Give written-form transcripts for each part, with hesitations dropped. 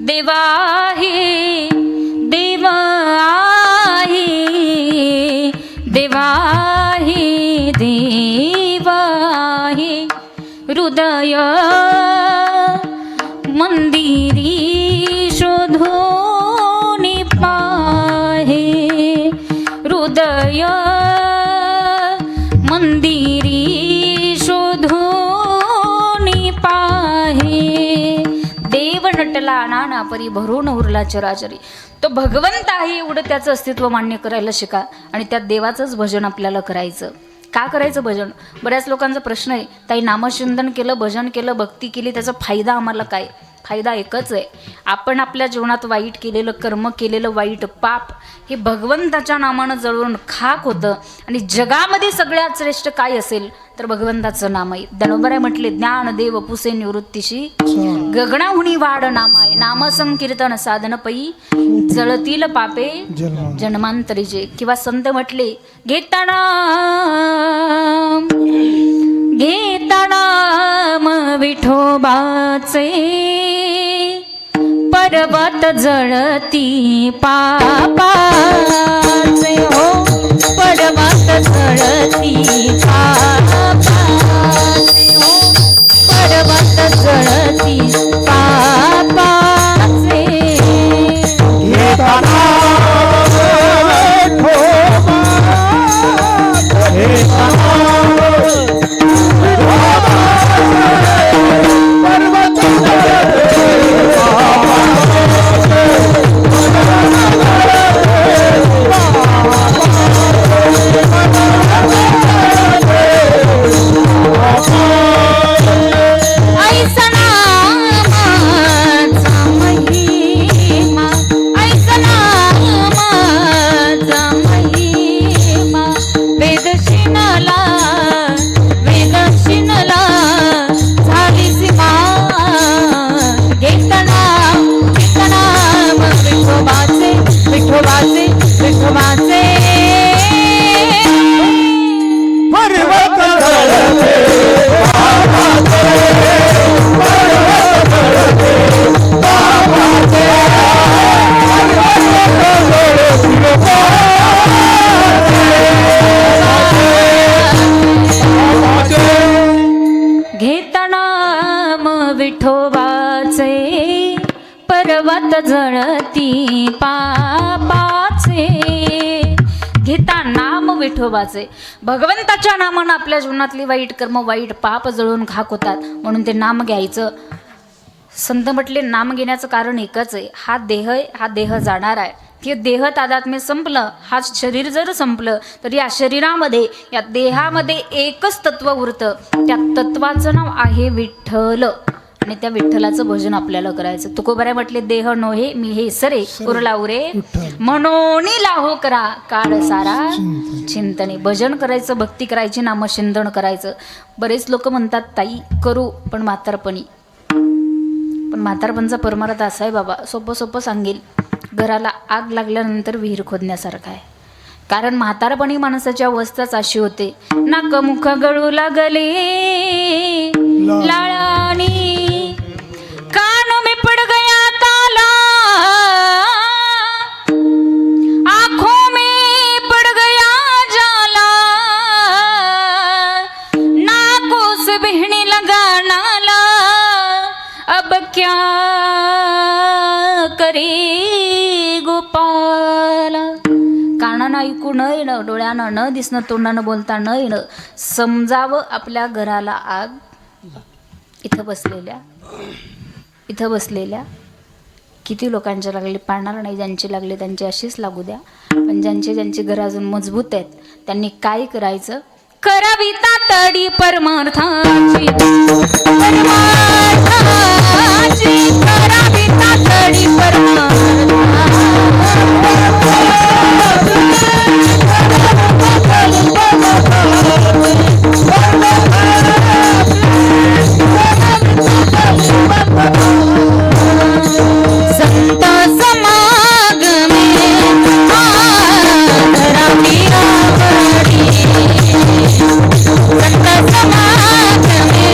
देवा आहे, देव आहे, देवा आहे, देव आहे. हृदय मंदिरी शोधून पाहे, हृदय मंदिरी शोधून पाहे. देव नटला नाना परी भरून उरला चराचरी. तो भगवंत आहे एवढं त्याचं अस्तित्व मान्य करायला शिका आणि त्या देवाचंच भजन आपल्याला करायचं. का करायचं भजन? बऱ्याच लोकांचा प्रश्न आहे, ताई नामचिंतन केलं, भजन केलं, भक्ती केली, त्याचा फायदा आम्हाला काय? फायदा एकच आहे, आपण आपल्या जीवनात वाईट केलेलं कर्म, केलेलं वाईट पाप हे भगवंताच्या नामानं जळून खाक होतं. आणि जगामध्ये सगळ्यात श्रेष्ठ काय असेल तर भगवंताचं नाम आहे. दनोबराय म्हटले, ज्ञान देव पुसे निवृत्तीशी गगनाहुनी वाढ नामाय, नाम संकीर्तन साधन पै जळतील पापे जन्मांतरीचे. किंवा संत म्हटले, घेताना नाम विठोबाचे, पर्वत जळती पापाचे हो, पर्वत जळती पापाचे हो, पर्वत जळती पापाचे. घेताना विठोबाचे, पर्वत जळती पापाचे. घेता नाम विठोबाचे. भगवंताच्या नामानं आपल्या जीवनातली वाईट कर्म, वाईट पाप जळून खाक होतात, म्हणून ते नाम घ्यायचं. संत म्हटले, नाम घेण्याचं कारण एकच आहे, हा देह आहे, हा देह जाणार आहे. हे देह तादात्म्य संपलं, हा शरीर जर संपलं तर या शरीरामध्ये, या देहामध्ये एकच तत्व उरतं. त्या तत्वाचं नाव आहे विठ्ठल. आणि त्या विठ्ठलाचं भजन आपल्याला करायचं. तुकोबाराय म्हटले, देह नोहे मी हे सरे उरला उरे, म्हणून लाहो करा काळ सारा चिंतने. भजन करायचं, भक्ती करायची, नामचिंतन करायचं. बरेच लोक म्हणतात, ताई करू पण म्हातारपणी. पण म्हातारपणचा परमार्थ असा आहे बाबा, सोपं सोपं सांगेल, घराला आग लागल्यानंतर विहीर खोदण्यासारखा आहे. कारण म्हातारपणी माणसाची अवस्थाच अशी होते, नाक मुख गळू लागले लाळानी, कान में पड़ गया ताला, आंखों में पड़ गया जाला, नाकों से बहने लगा नाला, अब क्या करे गोपाला. कानानं ऐकू न येणं, डोळ्यानं न दिसणं, तोंडानं बोलता न येणं, समजावं आपल्या घराला आग. इथं बसलेल्या किती लोकांच्या लागले, पाळणार नाही, ज्यांचे लागले त्यांचे अशीच लागू द्या. पण ज्यांचे घर अजून मजबूत आहेत त्यांनी काय करायचं? करावी तातडी परमार्थाची, करावी तातडी परमार्थाची. संत समागमे आदरावी आवडी, संत समागमे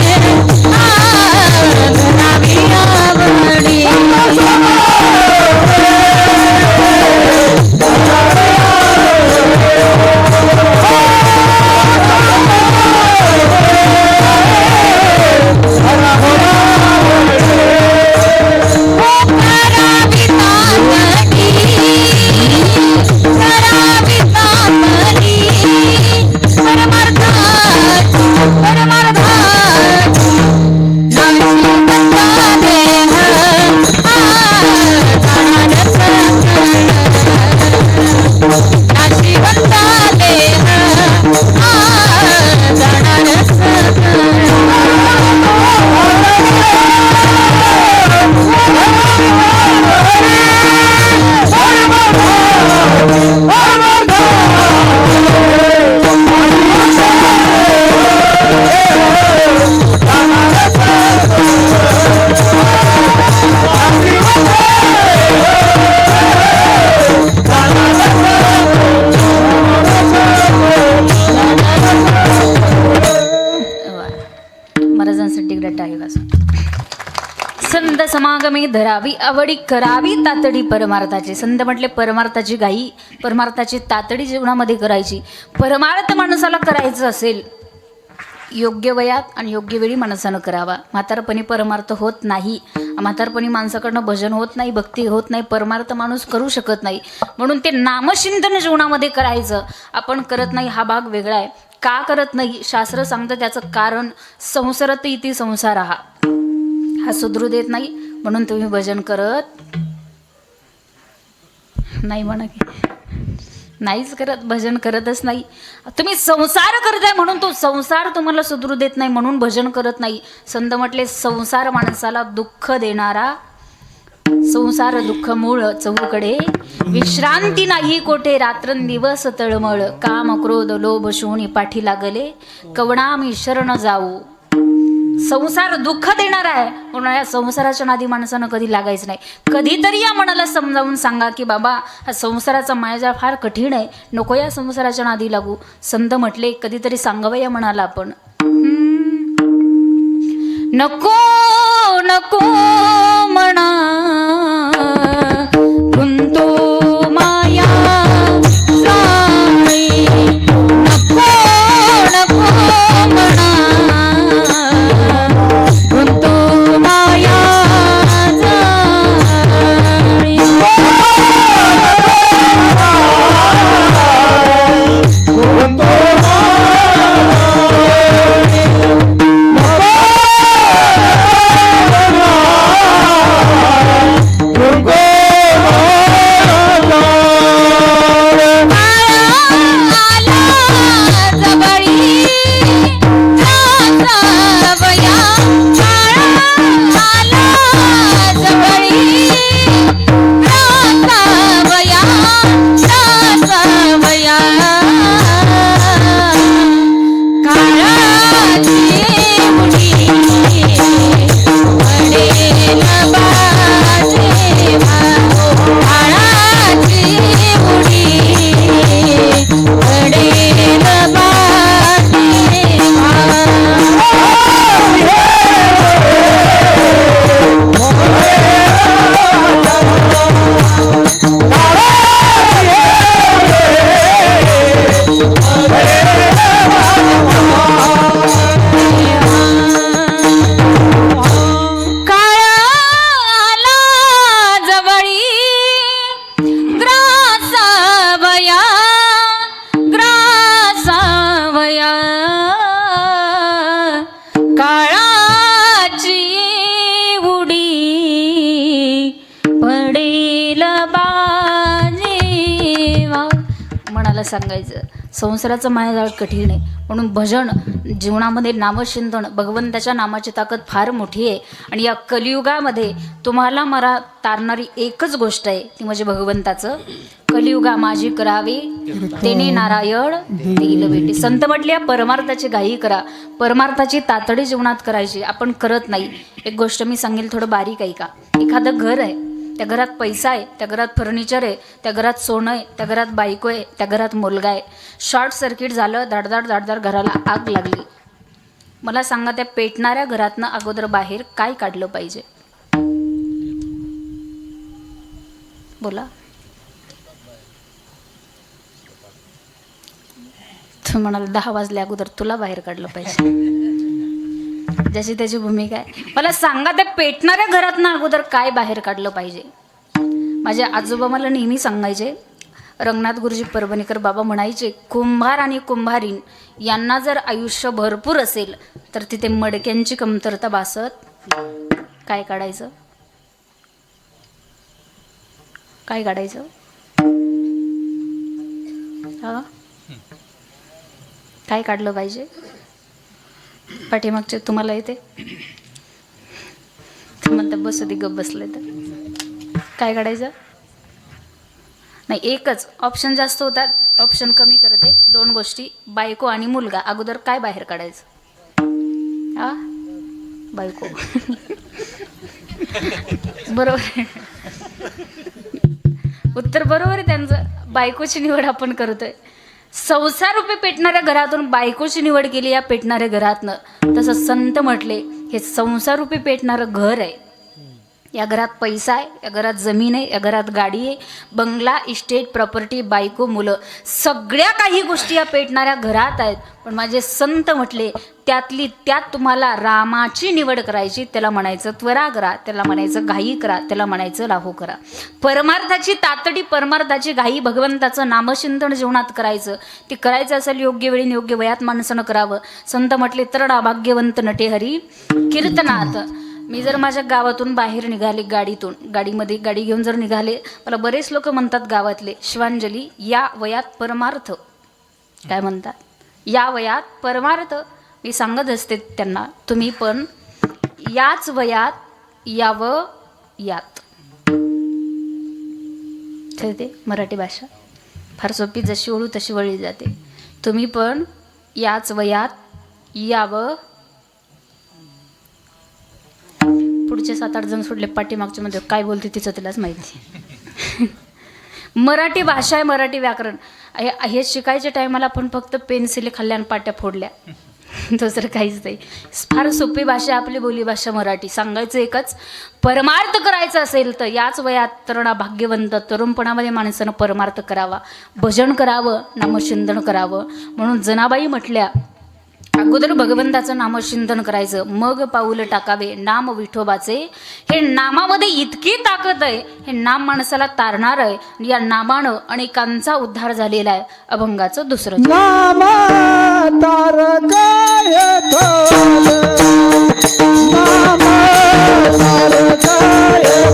समागमे धरावी आवडी करावी तातडी परमार्थाची. संत म्हटले परमार्थाची घाई, परमार्थाची तातडी जीवनामध्ये करायची. परमार्थ माणसाला करायचं असेल योग्य वयात आणि योग्य वेळी माणसानं करावा. म्हातारपणी परमार्थ होत नाही. म्हातारपणी माणसाकडनं भजन होत नाही, भक्ती होत नाही, परमार्थ माणूस करू शकत नाही. म्हणून ते नामचिंतन जीवनामध्ये करायचं. आपण करत नाही हा भाग वेगळा आहे. का करत नाही शास्त्र सांगतं त्याचं कारण. संसारात इति संसार हा सुधरू देत नाही म्हणून तुम्ही भजन करत नाही. म्हणा की नाहीच करत, भजन करतच नाही. तुम्ही संसार करताय म्हणून तो संसार तुम्हाला सुधरू देत नाही म्हणून भजन करत नाही. संत म्हटले संसार माणसाला दुःख देणारा, संसार दुःख मूळ चौकडे, विश्रांती नाही कोठे रात्रंदिवस तळमळ, काम क्रोध लोभ शून्य पाठी लागले, कवणा मी शरण जाऊ. संसार दुःख देणारा आहे म्हणून या संसाराच्या नादी माणसानं कधी लागायचं नाही. कधीतरी या मनाला समजावून सांगा की बाबा हा संसाराचा मायाजाळ फार कठीण आहे, नको या संसाराच्या नादी लागू. संत म्हटले कधीतरी सांगावं या मनाला आपण, नको नको म्हणा गुंतो माया जाळी, नको नको म्हणा गुंतो माया जाळी. सांगायचं संसाराचं मायाजाळ कठीण आहे म्हणून भजन जीवनामध्ये नामचिंतन, भगवंताच्या नामाची ताकद फार मोठी आहे. आणि या कलियुगामध्ये तुम्हाला मला तारणारी एकच गोष्ट आहे ती म्हणजे भगवंताचं. कलियुगा माझी करावी तेने नारायण देईल भेटी. संत म्हटले परमार्थाची घाई करा, परमार्थाची तातडी जीवनात करायची. आपण करत नाही. एक गोष्ट मी सांगेल थोडं बारीक आहे का. एखादं घर आहे, त्या घरात पैसा आहे, त्या घरात फर्निचर आहे, त्या घरात सोनं आहे, त्या घरात बायको आहे, त्या घरात मुलगा आहे. शॉर्ट सर्किट झालं, धडधड धडधड घराला आग लागली. मला सांगा त्या पेटणाऱ्या घरातनं अगोदर बाहेर काय काढलं पाहिजे? बोला. तू म्हणाल 10 वाजले अगोदर तुला बाहेर काढलं पाहिजे. ज्याची त्याची भूमिका आहे. मला सांगा त्या पेटणाऱ्या घरातनं अगोदर काय बाहेर काढलं पाहिजे? माझे आजोबा मला नेहमी सांगायचे, रंगनाथ गुरुजी परभणीकर बाबा म्हणायचे, कुंभार आणि कुंभारीण यांना जर आयुष्य भरपूर असेल तर तिथे मडक्यांची कमतरता भासत. काय काढायचं? काय काढायचं? हा, काय काढलं पाहिजे? पाठीमागचे तुम्हाला येते म्हणतात बस ती गप बसले तर काय काढायचं? नाही, एकच ऑप्शन जास्त होतात, ऑप्शन कमी करते. 2 गोष्टी, बायको आणि मुलगा. अगोदर काय बाहेर काढायचं? हा, बायको. बरोबर आहे. उत्तर बरोबर आहे त्यांचं. बायकोची निवड आपण करतोय. संसार रूपे पेटणाऱ्या घरातून बायकोची निवड केली या पेटणाऱ्या घरातनं. तसं संत म्हटले हे संसार रूपी पेटणारं घर आहे. या घरात पैसा आहे, या घरात जमीन आहे, या घरात गाडी आहे, बंगला, इस्टेट, प्रॉपर्टी, बायको, मुलं, सगळ्या काही गोष्टी या पेटणाऱ्या घरात आहेत. पण माझे संत म्हटले त्यातली त्यात तुम्हाला रामाची निवड करायची, त्याला म्हणायचं त्वरा करा, त्याला म्हणायचं घाई करा, त्याला म्हणायचं लाहो करा. परमार्थाची तातडी, परमार्थाची घाई, भगवंताचं नामचिंतन जीवनात करायचं. ते करायचं असेल योग्य वेळी योग्य वयात माणसानं करावं. संत म्हटले तरणा भाग्यवंत नटे हरी कीर्तनात. मी जर माझ्या गावातून बाहेर निघाले, गाडीमध्ये गाडी घेऊन जर निघाले, मला बरेच लोक म्हणतात गावातले, शिवांजली या वयात परमार्थ. काय म्हणतात? या वयात परमार्थ. मी सांगत असते त्यांना, तुम्ही पण याच वयात यावं यात. ते मराठी भाषा फार सोपी, जशी ओळू तशी वळली जाते. तुम्ही पण याच वयात यावं. पुढचे 7-8 जण सोडले, पाठीमागच्या मध्ये काय बोलते तिचं तिलाच माहिती. मराठी भाषा आहे, मराठी व्याकरण हे शिकायच्या टायमाला आपण फक्त पेन्सिली खाल्ल्या आणि पाट्या फोडल्या, दुसरं काहीच नाही. फार सोपी भाषा आपली बोलीभाषा मराठी. सांगायचं एकच, परमार्थ करायचा असेल तर याच वयात तरुणा भाग्यवंत, तरुणपणामध्ये माणसानं परमार्थ करावा, भजन करावं, नामचिंतन करावं. म्हणून जनाबाई म्हटल्या अगोदर भगवंताचं नामचिंतन करायचं, मग पाऊल टाकावे नाम विठोबाचे. हे नामामध्ये इतकी ताकद आहे, हे नाम माणसाला तारणार आहे. या नामानं अनेकांचा उद्धार झालेला आहे. अभंगाचं दुसरं नाम तारकाय थोर, नाम तारकाय